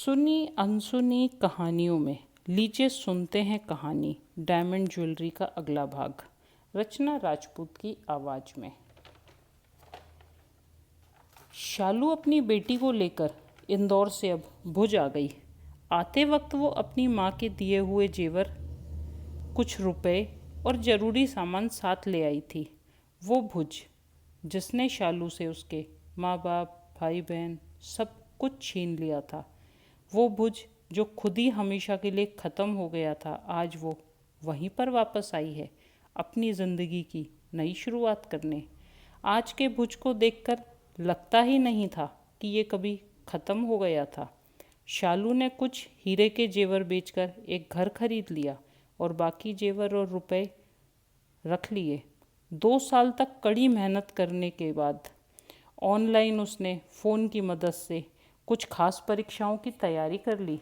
सुनी अनसुनी कहानियों में लीजिए सुनते हैं कहानी डायमंड ज्वेलरी का अगला भाग। रचना राजपूत की आवाज में। शालू अपनी बेटी को लेकर इंदौर से अब भुज आ गई। आते वक्त वो अपनी माँ के दिए हुए जेवर, कुछ रुपए और ज़रूरी सामान साथ ले आई थी। वो भुज जिसने शालू से उसके माँ बाप, भाई बहन सब कुछ छीन लिया था, वो भुज जो खुद ही हमेशा के लिए ख़त्म हो गया था, आज वो वहीं पर वापस आई है अपनी ज़िंदगी की नई शुरुआत करने। आज के भुज को देखकर लगता ही नहीं था कि ये कभी ख़त्म हो गया था। शालू ने कुछ हीरे के जेवर बेचकर एक घर खरीद लिया और बाकी जेवर और रुपए रख लिए। 2 साल तक कड़ी मेहनत करने के बाद ऑनलाइन उसने फ़ोन की मदद से कुछ खास परीक्षाओं की तैयारी कर ली।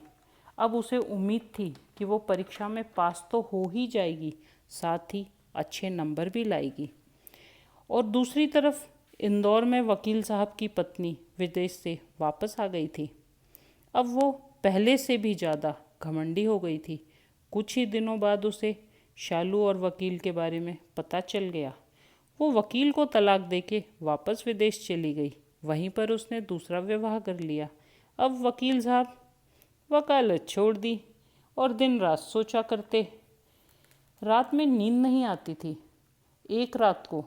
अब उसे उम्मीद थी कि वो परीक्षा में पास तो हो ही जाएगी, साथ ही अच्छे नंबर भी लाएगी। और दूसरी तरफ इंदौर में वकील साहब की पत्नी विदेश से वापस आ गई थी। अब वो पहले से भी ज़्यादा घमंडी हो गई थी। कुछ ही दिनों बाद उसे शालू और वकील के बारे में पता चल गया। वो वकील को तलाक देके वापस विदेश चली गई। वहीं पर उसने दूसरा विवाह कर लिया। अब वकील साहब वकालत छोड़ दी और दिन रात सोचा करते। रात में नींद नहीं आती थी। एक रात को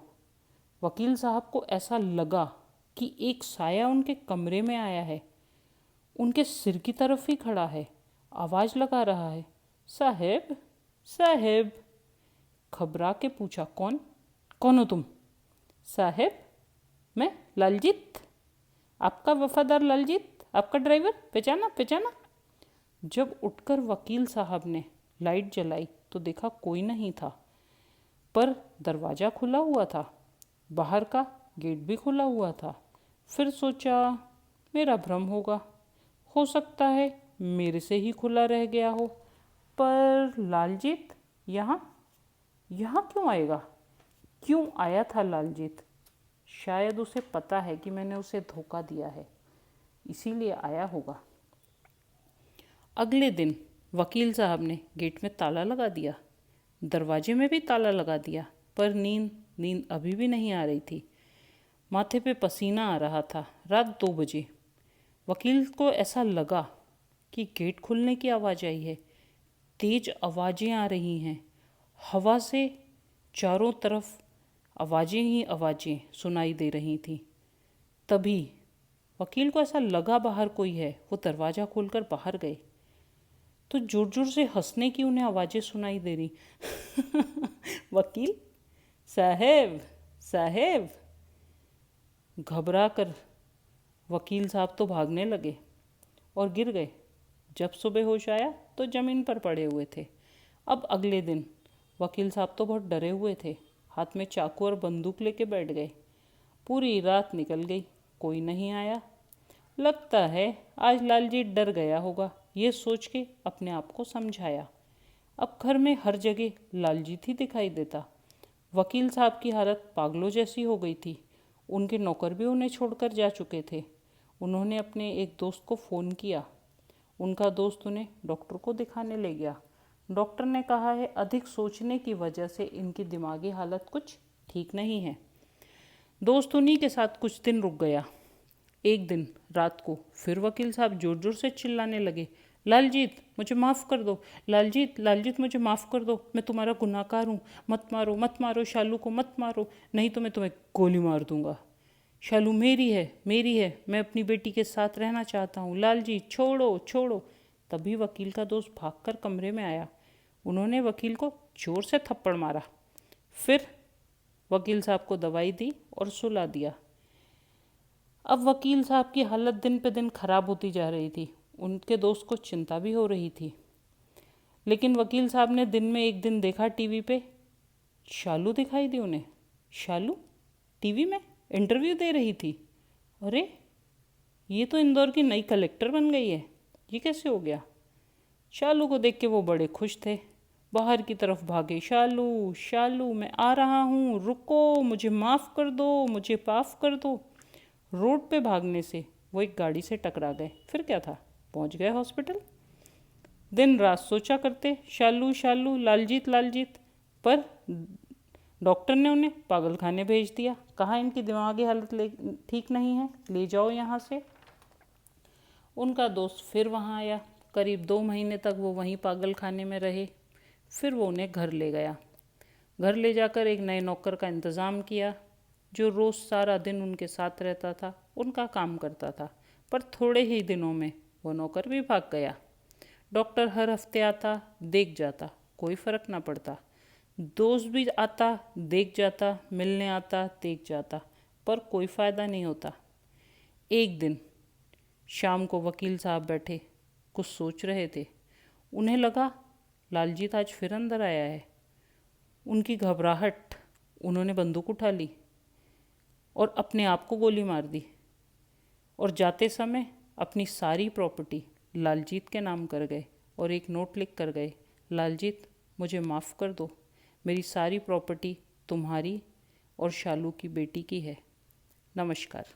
वकील साहब को ऐसा लगा कि एक साया उनके कमरे में आया है, उनके सिर की तरफ ही खड़ा है, आवाज़ लगा रहा है, साहेब साहेब। घबरा के पूछा, कौन कौन हो तुम? साहेब, मैं लालजीत, आपका वफादार लालजीत, आपका ड्राइवर, पहचाना पहचाना। जब उठकर वकील साहब ने लाइट जलाई तो देखा कोई नहीं था, पर दरवाज़ा खुला हुआ था, बाहर का गेट भी खुला हुआ था। फिर सोचा मेरा भ्रम होगा, हो सकता है मेरे से ही खुला रह गया हो। पर लालजीत यहाँ यहाँ क्यों आएगा? क्यों आया था लालजीत? शायद उसे पता है कि मैंने उसे धोखा दिया है, इसीलिए आया होगा। अगले दिन वकील साहब ने गेट में ताला लगा दिया, दरवाजे में भी ताला लगा दिया, पर नींद अभी भी नहीं आ रही थी। माथे पे पसीना आ रहा था। रात 2 बजे वकील को ऐसा लगा कि गेट खुलने की आवाज़ आई है। तेज आवाज़ें आ रही हैं, हवा से चारों तरफ आवाज़ें ही आवाज़ें सुनाई दे रही थीं। तभी वकील को ऐसा लगा बाहर कोई है। वो दरवाज़ा खोलकर बाहर गए तो जोर जोर से हंसने की उन्हें आवाज़ें सुनाई दे रही। वकील साहेब साहेब। घबरा कर वकील साहब तो भागने लगे और गिर गए। जब सुबह होश आया तो ज़मीन पर पड़े हुए थे। अब अगले दिन वकील साहब तो बहुत डरे हुए थे, हाथ में चाकू और बंदूक लेके बैठ गए। पूरी रात निकल गई, कोई नहीं आया। लगता है आज लालजीत डर गया होगा, ये सोच के अपने आप को समझाया। अब घर में हर जगह लालजीत ही दिखाई देता। वकील साहब की हालत पागलों जैसी हो गई थी। उनके नौकर भी उन्हें छोड़कर जा चुके थे। उन्होंने अपने एक दोस्त को फ़ोन किया। उनका दोस्त उन्हें डॉक्टर को दिखाने ले गया। डॉक्टर ने कहा है अधिक सोचने की वजह से इनकी दिमागी हालत कुछ ठीक नहीं है। दोस्त उन्हीं के साथ कुछ दिन रुक गया। एक दिन रात को फिर वकील साहब जोर जोर से चिल्लाने लगे, लालजीत मुझे माफ़ कर दो, लालजीत लालजीत मुझे माफ़ कर दो, मैं तुम्हारा गुनाहगार हूँ, मत मारो मत मारो, शालू को मत मारो, नहीं तो मैं तुम्हें गोली मार दूंगा। शालू मेरी है, मैं अपनी बेटी के साथ रहना चाहता हूँ, लालजीत छोड़ो छोड़ो। तभी वकील का दोस्त भागकर कमरे में आया। उन्होंने वकील को जोर से थप्पड़ मारा, फिर वकील साहब को दवाई दी और सुला दिया। अब वकील साहब की हालत दिन पे दिन खराब होती जा रही थी। उनके दोस्त को चिंता भी हो रही थी। लेकिन वकील साहब ने दिन में एक दिन देखा टीवी पे शालू दिखाई दी उन्हें। शालू टीवी में इंटरव्यू दे रही थी। अरे ये तो इंदौर की नई कलेक्टर बन गई है, ये कैसे हो गया? शालू को देख के वो बड़े खुश थे, बाहर की तरफ भागे। शालू शालू मैं आ रहा हूँ, रुको, मुझे माफ़ कर दो, मुझे माफ़ कर दो। रोड पे भागने से वो एक गाड़ी से टकरा गए। फिर क्या था, पहुंच गए हॉस्पिटल। दिन रात सोचा करते शालू शालू, लालजीत लालजीत, पर डॉक्टर ने उन्हें पागल खाने भेज दिया। कहा इनकी दिमागी हालत ठीक नहीं है, ले जाओ यहाँ से। उनका दोस्त फिर वहाँ आया। करीब 2 महीने तक वो वहीं पागल खाने में रहे। फिर वो उन्हें घर ले गया। घर ले जाकर एक नए नौकर का इंतज़ाम किया, जो रोज़ सारा दिन उनके साथ रहता था, उनका काम करता था। पर थोड़े ही दिनों में वो नौकर भी भाग गया। डॉक्टर हर हफ्ते आता, देख जाता, कोई फ़र्क ना पड़ता। दोस्त भी आता, देख जाता, मिलने आता, देख जाता, पर कोई फ़ायदा नहीं होता। एक दिन शाम को वकील साहब बैठे कुछ सोच रहे थे। उन्हें लगा लालजीत आज फिर अंदर आया है। उनकी घबराहट, उन्होंने बंदूक उठा ली और अपने आप को गोली मार दी, और जाते समय अपनी सारी प्रॉपर्टी लालजीत के नाम कर गए और एक नोट लिख कर गए, लालजीत मुझे माफ़ कर दो, मेरी सारी प्रॉपर्टी तुम्हारी और शालू की बेटी की है। नमस्कार।